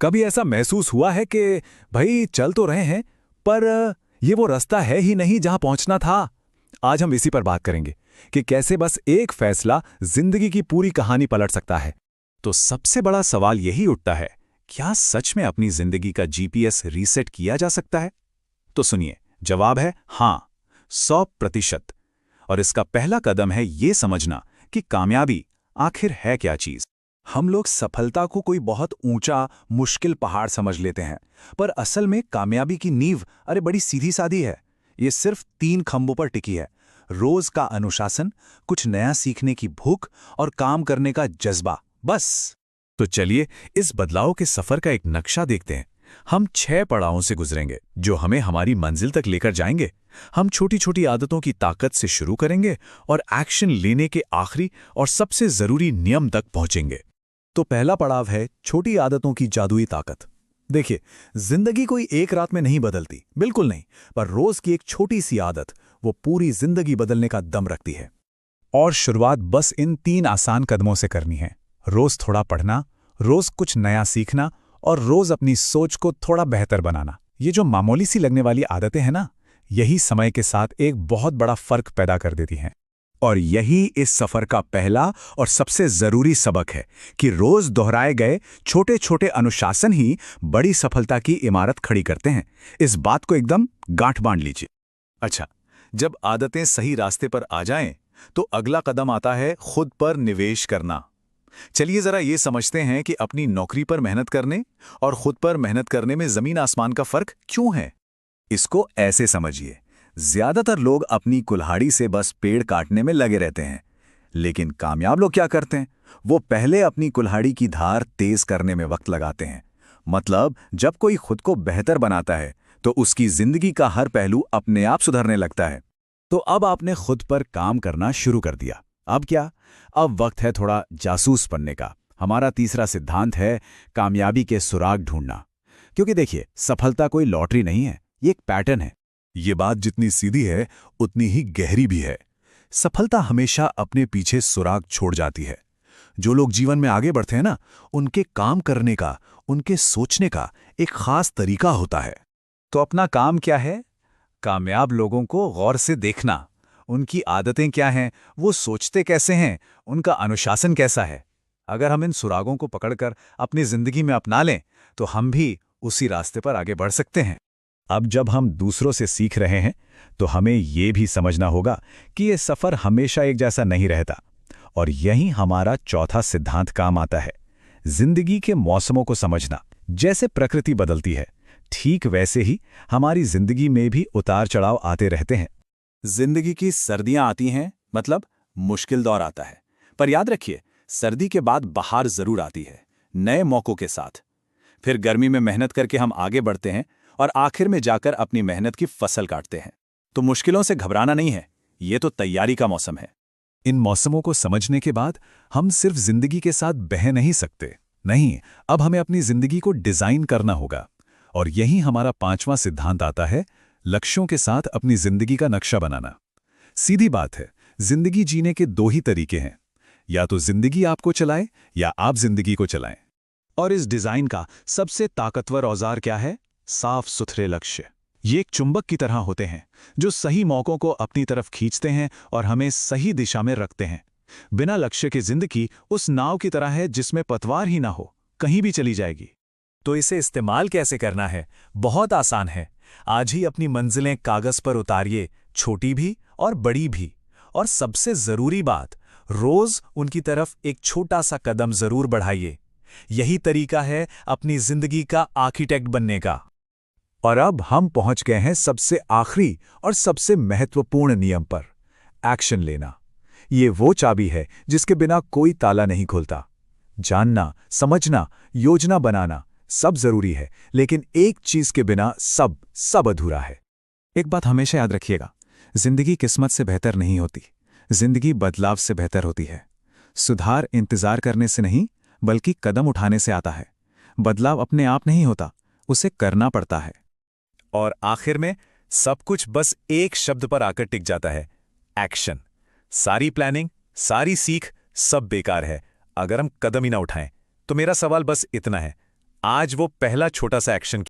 कभी ऐसा महसूस हुआ है कि भाई चल तो रहे हैं, पर ये वो रास्ता है ही नहीं जहां पहुंचना था? आज हम इसी पर बात करेंगे कि कैसे बस एक फैसला जिंदगी की पूरी कहानी पलट सकता है। तो सबसे बड़ा सवाल यही उठता है, क्या सच में अपनी जिंदगी का जीपीएस रीसेट किया जा सकता है? तो सुनिए, जवाब है हाँ, 100%। और इसका पहला कदम है ये समझना कि कामयाबी आखिर है क्या चीज। हम लोग सफलता को कोई बहुत ऊंचा, मुश्किल पहाड़ समझ लेते हैं, पर असल में कामयाबी की नींव बड़ी सीधी सादी है। ये सिर्फ 3 खंभों पर टिकी है: रोज का अनुशासन, कुछ नया सीखने की भूख और काम करने का जज्बा, बस। तो चलिए इस बदलाव के सफर का एक नक्शा देखते हैं। हम 6 पड़ावों से गुजरेंगे जो हमें हमारी मंजिल तक लेकर जाएंगे। हम छोटी छोटी आदतों की ताकत से शुरू करेंगे और एक्शन लेने के आखिरी और सबसे जरूरी नियम तक पहुंचेंगे। तो पहला पड़ाव है छोटी आदतों की जादुई ताकत। देखिए, जिंदगी कोई एक रात में नहीं बदलती, बिल्कुल नहीं, पर रोज की एक छोटी सी आदत वो पूरी जिंदगी बदलने का दम रखती है। और शुरुआत बस इन 3 आसान कदमों से करनी है: रोज थोड़ा पढ़ना, रोज कुछ नया सीखना और रोज अपनी सोच को थोड़ा बेहतर बनाना। ये जो मामूली सी लगने वाली आदतें हैं ना, यही समय के साथ एक बहुत बड़ा फर्क पैदा कर देती हैं। और यही इस सफर का पहला और सबसे जरूरी सबक है कि रोज दोहराए गए छोटे छोटे अनुशासन ही बड़ी सफलता की इमारत खड़ी करते हैं। इस बात को एकदम गांठ बांध लीजिए। अच्छा, जब आदतें सही रास्ते पर आ जाएं, तो अगला कदम आता है खुद पर निवेश करना। चलिए जरा ये समझते हैं कि अपनी नौकरी पर मेहनत करने और खुद पर मेहनत करने में जमीन आसमान का फर्क क्यों है। इसको ऐसे समझिए, ज्यादातर लोग अपनी कुल्हाड़ी से बस पेड़ काटने में लगे रहते हैं, लेकिन कामयाब लोग क्या करते हैं? वो पहले अपनी कुल्हाड़ी की धार तेज करने में वक्त लगाते हैं। मतलब जब कोई खुद को बेहतर बनाता है तो उसकी जिंदगी का हर पहलू अपने आप सुधरने लगता है। तो अब आपने खुद पर काम करना शुरू कर दिया। अब क्या? अब वक्त है थोड़ा जासूस बनने का। हमारा तीसरा सिद्धांत है कामयाबी के सुराग ढूंढना। क्योंकि देखिए, सफलता कोई लॉटरी नहीं है, ये एक पैटर्न है। ये बात जितनी सीधी है उतनी ही गहरी भी है। सफलता हमेशा अपने पीछे सुराग छोड़ जाती है। जो लोग जीवन में आगे बढ़ते हैं ना, उनके काम करने का, उनके सोचने का एक खास तरीका होता है। तो अपना काम क्या है? कामयाब लोगों को गौर से देखना। उनकी आदतें क्या हैं, वो सोचते कैसे हैं, उनका अनुशासन कैसा है। अगर हम इन सुरागों को पकड़कर अपनी जिंदगी में अपना लें, तो हम भी उसी रास्ते पर आगे बढ़ सकते हैं। अब जब हम दूसरों से सीख रहे हैं, तो हमें ये भी समझना होगा कि ये सफर हमेशा एक जैसा नहीं रहता। और यही हमारा चौथा सिद्धांत काम आता है: जिंदगी के मौसमों को समझना। जैसे प्रकृति बदलती है, ठीक वैसे ही हमारी जिंदगी में भी उतार चढ़ाव आते रहते हैं। जिंदगी की सर्दियां आती हैं, मतलब मुश्किल दौर आता है। पर याद रखिए, सर्दी के बाद बहार जरूर आती है, नए मौकों के साथ। फिर गर्मी में मेहनत करके हम आगे बढ़ते हैं और आखिर में जाकर अपनी मेहनत की फसल काटते हैं। तो मुश्किलों से घबराना नहीं है, ये तो तैयारी का मौसम है। इन मौसमों को समझने के बाद हम सिर्फ जिंदगी के साथ बह नहीं सकते। नहीं, अब हमें अपनी जिंदगी को डिजाइन करना होगा। और यही हमारा 5वां सिद्धांत आता है: लक्ष्यों के साथ अपनी जिंदगी का नक्शा बनाना। सीधी बात है, जिंदगी जीने के 2 ही तरीके हैं, या तो जिंदगी आपको चलाए या आप जिंदगी को चलाएं। और इस डिजाइन का सबसे ताकतवर औजार क्या है? साफ सुथरे लक्ष्य। ये एक चुंबक की तरह होते हैं जो सही मौकों को अपनी तरफ खींचते हैं और हमें सही दिशा में रखते हैं। बिना लक्ष्य की जिंदगी उस नाव की तरह है जिसमें पतवार ही ना हो, कहीं भी चली जाएगी। तो इसे इस्तेमाल कैसे करना है? बहुत आसान है। आज ही अपनी मंजिलें कागज पर उतारिए, छोटी भी और बड़ी भी। और सबसे जरूरी बात, रोज उनकी तरफ एक छोटा सा कदम जरूर बढ़ाइए। यही तरीका है अपनी जिंदगी का आर्किटेक्ट बनने का। और अब हम पहुंच गए हैं सबसे आखिरी और सबसे महत्वपूर्ण नियम पर: एक्शन लेना। ये वो चाबी है जिसके बिना कोई ताला नहीं खुलता। जानना, समझना, योजना बनाना सब जरूरी है, लेकिन एक चीज के बिना सब अधूरा है। एक बात हमेशा याद रखिएगा, जिंदगी किस्मत से बेहतर नहीं होती, जिंदगी बदलाव से बेहतर होती है। सुधार इंतजार करने से नहीं, बल्कि कदम उठाने से आता है। बदलाव अपने आप नहीं होता, उसे करना पड़ता है। और आखिर में सब कुछ बस एक शब्द पर आकर टिक जाता है: एक्शन। सारी प्लानिंग, सारी सीख, सब बेकार है अगर हम कदम ही ना उठाएं। तो मेरा सवाल बस इतना है, आज वो पहला छोटा सा एक्शन